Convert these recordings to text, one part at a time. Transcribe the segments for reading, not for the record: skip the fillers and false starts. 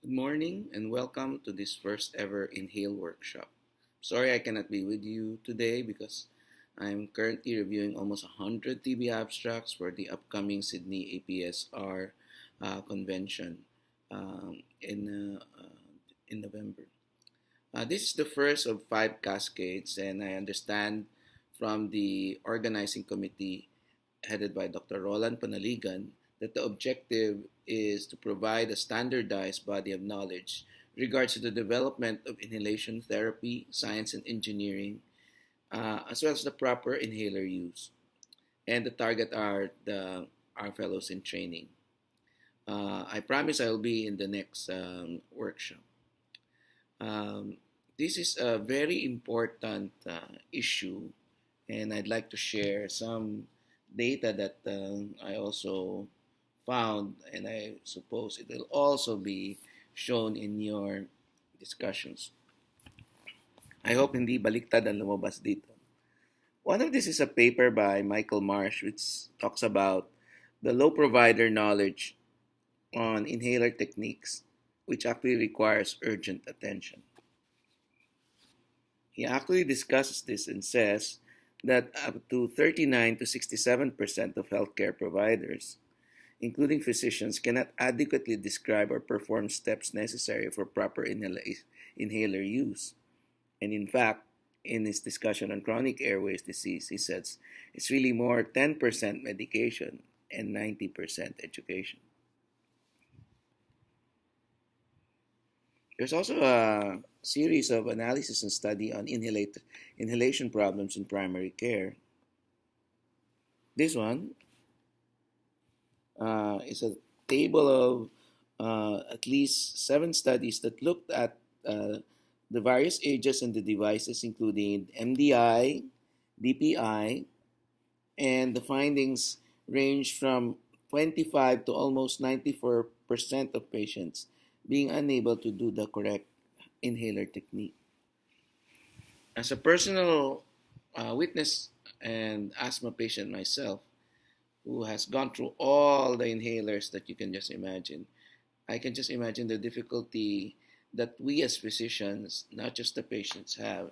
Good morning and welcome to this first ever Inhale workshop. Sorry I cannot be with you today because I'm currently reviewing almost 100 TB abstracts for the upcoming Sydney APSR convention in November. This is the first of five cascades, and I understand from the organizing committee headed by Dr. Roland Panaligan that the objective is to provide a standardized body of knowledge regards to the development of inhalation therapy, science, and engineering, as well as the proper inhaler use. And the target are our fellows in training. I promise I will be in the next workshop. This is a very important issue, and I'd like to share some data that I also found, and I suppose it will also be shown in your discussions. I hope hindi baliktad ang lumabas dito. One of this is a paper by Michael Marsh, which talks about the low provider knowledge on inhaler techniques, which actually requires urgent attention. He actually discusses this and says that up to 39 to 67% of healthcare providers, including physicians, cannot adequately describe or perform steps necessary for proper inhaler use. And in fact, in his discussion on chronic airways disease, he says it's really more 10% medication and 90% education. There's also a series of analysis and study on inhalation problems in primary care. This one is a table of at least 7 studies that looked at the various ages and the devices, including MDI, DPI, and the findings range from 25 to almost 94% of patients being unable to do the correct inhaler technique. As a personal witness and asthma patient myself, who has gone through all the inhalers that you can just imagine, I can just imagine the difficulty that we as physicians, not just the patients, have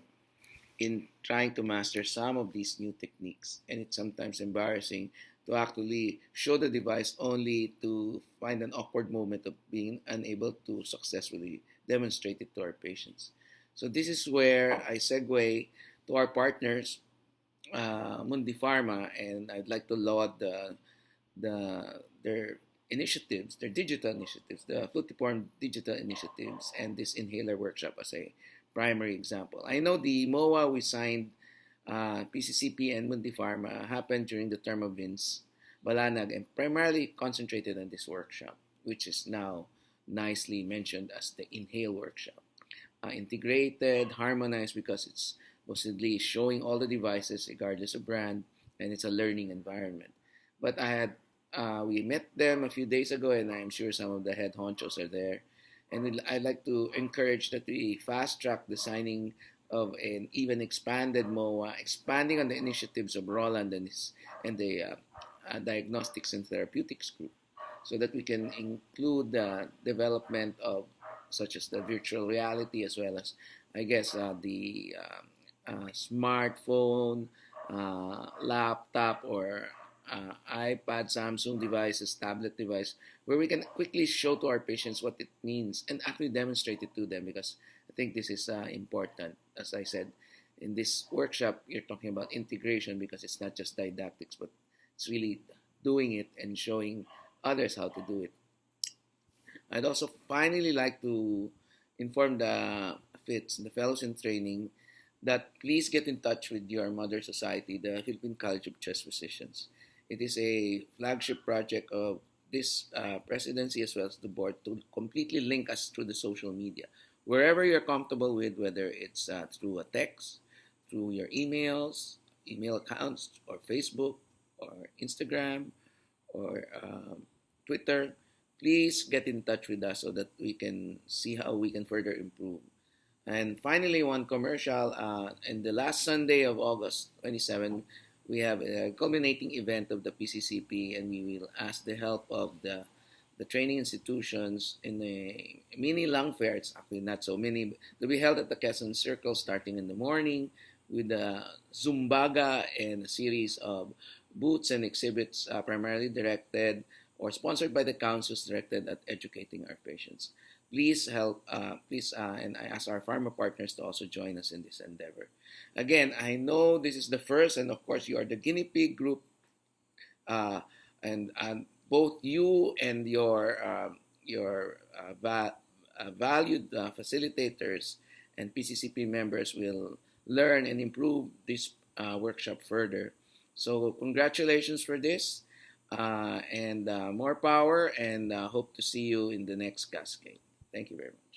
in trying to master some of these new techniques. And it's sometimes embarrassing to actually show the device only to find an awkward moment of being unable to successfully demonstrate it to our patients. So this is where I segue to our partners, Mundi Pharma, and I'd like to laud their initiatives, their digital initiatives, the Flutiform digital initiatives, and this inhaler workshop as a primary example. I know the MOA we signed, PCCP and Mundi Pharma, happened during the term of Vince Balanag and primarily concentrated on this workshop, which is now nicely mentioned as the Inhale workshop. Integrated, harmonized, because it's possibly showing all the devices regardless of brand, and it's a learning environment. But we met them a few days ago, and I'm sure some of the head honchos are there. And I'd like to encourage that we fast track the signing of an even expanded MOA, expanding on the initiatives of Roland and the Diagnostics and Therapeutics group, so that we can include the development of such as the virtual reality, as well as, I guess, the smartphone, laptop, or iPad, Samsung devices, tablet device, where we can quickly show to our patients what it means and actually demonstrate it to them, because I think this is important. As I said, in this workshop, you're talking about integration because it's not just didactics, but it's really doing it and showing others how to do it. I'd also finally like to inform the FITs, the Fellows in Training, that please get in touch with your mother society, the Philippine College of Chest Physicians. It is a flagship project of this presidency as well as the board to completely link us through the social media. Wherever you're comfortable with, whether it's through a text, through your email accounts, or Facebook, or Instagram, or Twitter, please get in touch with us so that we can see how we can further improve. And finally, one commercial. In the last Sunday of August 27, we have a culminating event of the PCCP, and we will ask the help of the the training institutions in a mini lung fair. It's actually not so mini. They'll be held at the Quezon Circle starting in the morning with a Zumbaga and a series of booths and exhibits primarily directed or sponsored by the councils directed at educating our patients. Please help, and I ask our pharma partners to also join us in this endeavor. Again, I know this is the first, and of course, you are the guinea pig group, uh, and both you and your valued facilitators and PCCP members will learn and improve this workshop further. So congratulations for this, and more power, and hope to see you in the next cascade. Thank you very much.